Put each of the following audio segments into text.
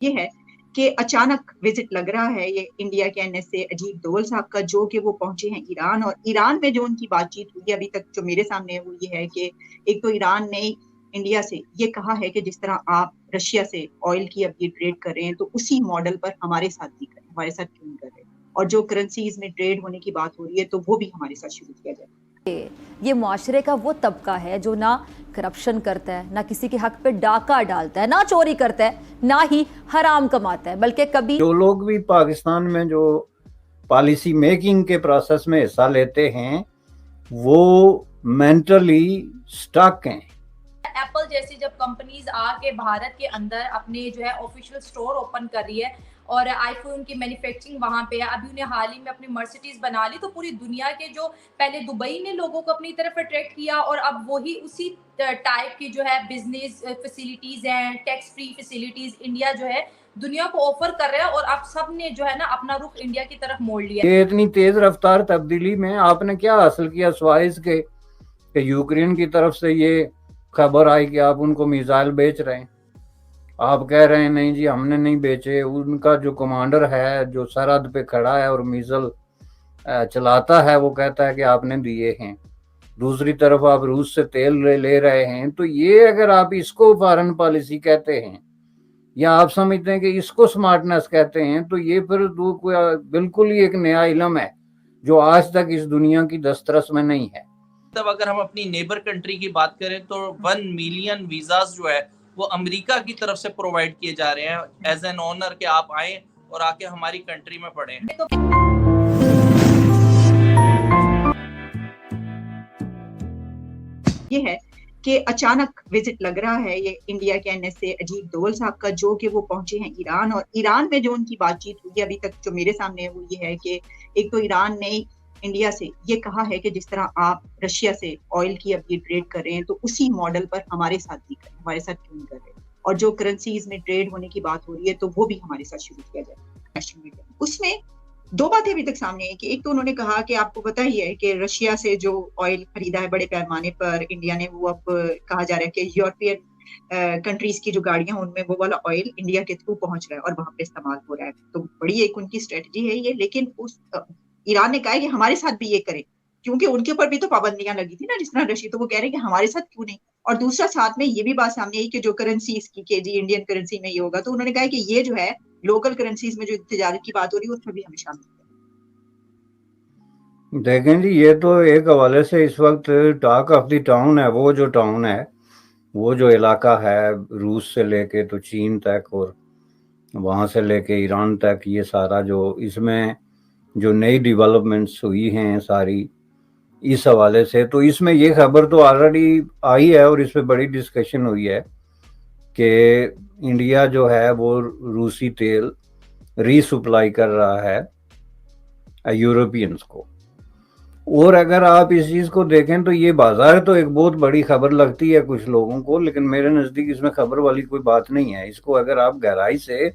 یہ ہے کہ اچانک وزٹ لگ رہا ہے یہ انڈیا کے NSA اجیت دوول صاحب کا، جو کہ وہ پہنچے ہیں ایران، اور ایران میں جو ان کی بات چیت ہوئی ابھی تک جو میرے سامنے ہے وہ یہ ہے کہ ایک تو ایران نے انڈیا سے یہ کہا ہے کہ جس طرح آپ رشیا سے آئل کی اب یہ ٹریڈ کر رہے ہیں تو اسی ماڈل پر ہمارے ساتھ بھی کریں، ہمارے ساتھ کیوں نہیں کر رہے، اور جو کرنسیز میں ٹریڈ ہونے کی بات ہو رہی ہے تو وہ بھی ہمارے ساتھ شروع کیا جائے۔ یہ معاشرے کا وہ طبقہ ہے جو نہ کرپشن کرتا ہے، نہ کسی کے حق پہ ڈاکہ ڈالتا ہے، نہ چوری کرتا ہے، نہ ہی حرام کماتا ہے، بلکہ کبھی جو لوگ بھی پاکستان میں جو پالیسی میکنگ کے پروسیس میں حصہ لیتے ہیں وہ مینٹلی سٹک ہیں۔ ایپل جیسی جب کمپنیز آ کے بھارت کے اندر اپنے جو ہے آفیشیل سٹور اوپن کر رہی ہے اور آئی فون کی مینوفیکچرنگ وہاں پہ ہے، ابھی انہیں حال ہی میں اپنی مرسیڈیز بنا لی، تو پوری دنیا کے جو پہلے دبئی نے لوگوں کو اپنی طرف اٹریکٹ کیا اور اب وہی اسی ٹائپ کی جو ہے بزنس فیسیلیٹیز ہیں، ٹیکس فری فیسیلیٹیز انڈیا جو ہے دنیا کو آفر کر رہا ہے، اور اب سب نے جو ہے نا اپنا رخ انڈیا کی طرف موڑ لیا۔ یہ اتنی تیز رفتار تبدیلی میں آپ نے کیا حاصل کیا سوائے اس کے کہ یوکرین کی طرف سے یہ خبر آئی کہ آپ ان کو میزائل بیچ رہے ہیں، آپ کہہ رہے ہیں نہیں جی ہم نے نہیں بیچے، ان کا جو کمانڈر ہے جو سرحد پہ کھڑا ہے اور میزل چلاتا ہے وہ کہتا ہے کہ آپ نے دیے ہیں، دوسری طرف آپ روس سے تیل لے رہے ہیں، تو یہ اگر آپ اس کو فارن پالیسی کہتے ہیں یا آپ سمجھتے ہیں کہ اس کو سمارٹنس کہتے ہیں تو یہ پھر بالکل ہی ایک نیا علم ہے جو آج تک اس دنیا کی دسترس میں نہیں ہے۔ تب اگر ہم اپنی نیبر کنٹری کی بات کریں تو 1 ملین ویزاز جو ہے وہ امریکہ کی طرف سے پرووائڈ کیے جا رہے ہیں ایز این آنر کہ آپ آئیں اور آ کے ہماری کنٹری میں پڑھیں۔ یہ ہے کہ اچانک وزٹ لگ رہا ہے یہ انڈیا کے NSA اجیت دوول صاحب کا، جو کہ وہ پہنچے ہیں ایران، اور ایران میں جو ان کی بات چیت ہوئی ابھی تک جو میرے سامنے ہے وہ یہ ہے کہ ایک تو ایران نے انڈیا سے یہ کہا ہے کہ جس طرح آپ رشیا سے آئل کی اب یہ ٹریڈ کر رہے ہیں تو اسی ماڈل پر ہمارے ساتھ بھی کریں، ہمارے ساتھ کیوں نہیں کر رہے، اور جو کرنسیز میں ٹریڈ ہونے کی بات ہو رہی ہے تو وہ بھی ہمارے ساتھ شروع کیا جائے نیشنل میڈیا۔ اس میں دو باتیں ابھی تک سامنے ہیں کہ ایک تو انہوں نے کہا کہ آپ کو پتہ ہی ہے کہ رشیا سے جو آئل خریدا ہے بڑے پیمانے پر انڈیا نے، وہ اب کہا جا رہا ہے کہ یورپین کنٹریز کی جو گاڑیاں ان میں وہ والا آئل انڈیا کے تھرو پہنچ رہا ہے اور وہاں پہ استعمال ہو رہا ہے، تو بڑی ایک ان کی اسٹریٹجی ہے یہ۔ لیکن ایران نے کہا ہے کہ ہمارے ساتھ بھی یہ کریں، کیونکہ ان کے اوپر بھی تو پابندیاں لگی تھی نا جس طرح رشیا، تو وہ کہہ رہے ہیں کہ ہمارے ساتھ کیوں نہیں، اور دوسرا ساتھ میں یہ بھی بات سامنے آئی کہ جو کرنسی اس کی کہ جی انڈین کرنسی میں یہ ہوگا، تو انہوں نے کہا کہ یہ جو ہے لوکل کرنسیز میں جو تجارت کی بات ہو رہی ہے اس میں بھی ہمیں شامل ہے۔ دیکھیں جی یہ تو ایک حوالے سے اس وقت ٹاک آف دی ٹاؤن ہے، وہ جو ٹاؤن ہے، وہ جو علاقہ ہے روس سے لے کے تو چین تک اور وہاں سے لے کے ایران تک، یہ سارا جو اس میں جو نئی ڈیولپمنٹس ہوئی ہیں ساری اس حوالے سے، تو اس میں یہ خبر تو آلریڈی آئی ہے اور اس پہ بڑی ڈسکشن ہوئی ہے کہ انڈیا جو ہے وہ روسی تیل ری سپلائی کر رہا ہے یورپینز کو، اور اگر آپ اس چیز کو دیکھیں تو یہ بازار تو ایک بہت بڑی خبر لگتی ہے کچھ لوگوں کو، لیکن میرے نزدیک اس میں خبر والی کوئی بات نہیں ہے۔ اس کو اگر آپ گہرائی سے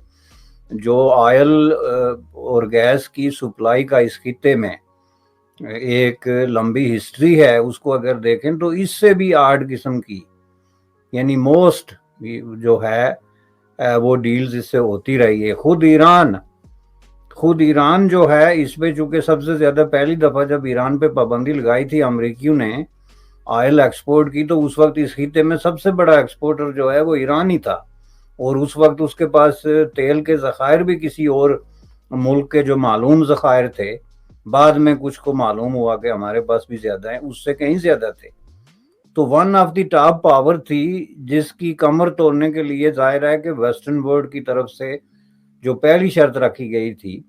جو آئل اور گیس کی سپلائی کا اس خطے میں ایک لمبی ہسٹری ہے اس کو اگر دیکھیں تو اس سے بھی 8 قسم کی یعنی موسٹ جو ہے وہ ڈیلز اس سے ہوتی رہی ہے۔ خود ایران جو ہے اس پہ چونکہ سب سے زیادہ پہلی دفعہ جب ایران پہ پابندی لگائی تھی امریکیوں نے آئل ایکسپورٹ کی، تو اس وقت اس خطے میں سب سے بڑا ایکسپورٹر جو ہے وہ ایران ہی تھا، اور اس وقت اس کے پاس تیل کے ذخائر بھی کسی اور ملک کے جو معلوم ذخائر تھے، بعد میں کچھ کو معلوم ہوا کہ ہمارے پاس بھی زیادہ ہیں، اس سے کہیں زیادہ تھے، تو one of the top power تھی جس کی کمر توڑنے کے لیے ظاہر ہے کہ ویسٹرن ورلڈ کی طرف سے جو پہلی شرط رکھی گئی تھی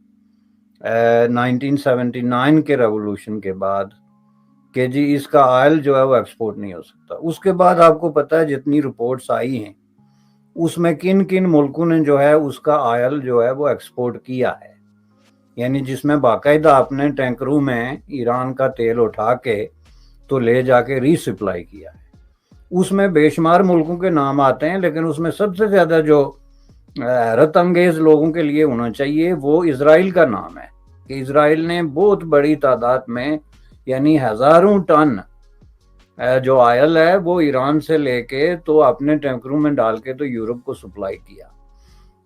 1979 کے ریولوشن کے بعد کہ جی اس کا آئل جو ہے وہ ایکسپورٹ نہیں ہو سکتا، اس کے بعد آپ کو پتہ ہے جتنی رپورٹس آئی ہیں اس میں کن کن ملکوں نے جو ہے اس کا آئل جو ہے وہ ایکسپورٹ کیا ہے، یعنی جس میں باقاعدہ اپنے ٹینکروں میں ایران کا تیل اٹھا کے تو لے جا کے ری سپلائی کیا ہے۔ اس میں بے شمار ملکوں کے نام آتے ہیں، لیکن اس میں سب سے زیادہ جو حیرت انگیز لوگوں کے لیے ہونا چاہیے وہ اسرائیل کا نام ہے کہ اسرائیل نے بہت بڑی تعداد میں یعنی ہزاروں ٹن جو آئل ہے وہ ایران سے لے کے تو اپنے ٹینکروں میں ڈال کے تو یورپ کو سپلائی کیا،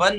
1